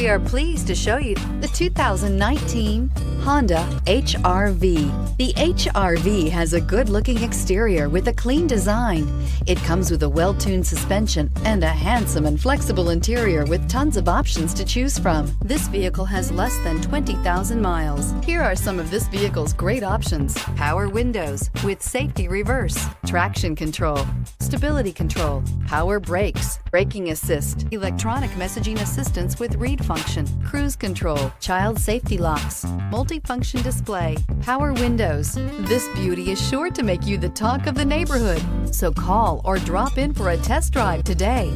We are pleased to show you the 2019 Honda HR-V. The HR-V has a good-looking exterior with a clean design. It comes with a well-tuned suspension and a handsome and flexible interior with tons of options to choose from. This vehicle has less than 20,000 miles. Here are some of this vehicle's great options: power windows with safety reverse, traction control, stability control, power brakes, braking assist, electronic messaging assistance with read function, cruise control, child safety locks, multifunction display, power windows. This beauty is sure to make you the talk of the neighborhood. So call or drop in for a test drive today.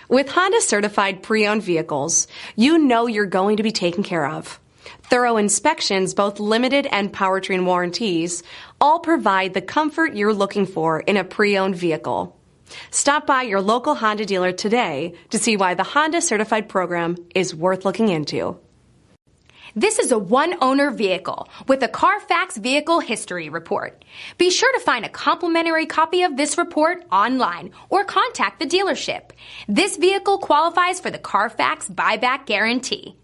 With Honda certified pre-owned vehicles, you know you're going to be taken care of. Thorough inspections, both limited and powertrain warranties, all provide the comfort you're looking for in a pre-owned vehicle. Stop by your local Honda dealer today to see why the Honda certified program is worth looking into. This is a one-owner vehicle with a CARFAX Vehicle History Report. Be sure to find a complimentary copy of this report online or contact the dealership. This vehicle qualifies for the CARFAX Buyback Guarantee.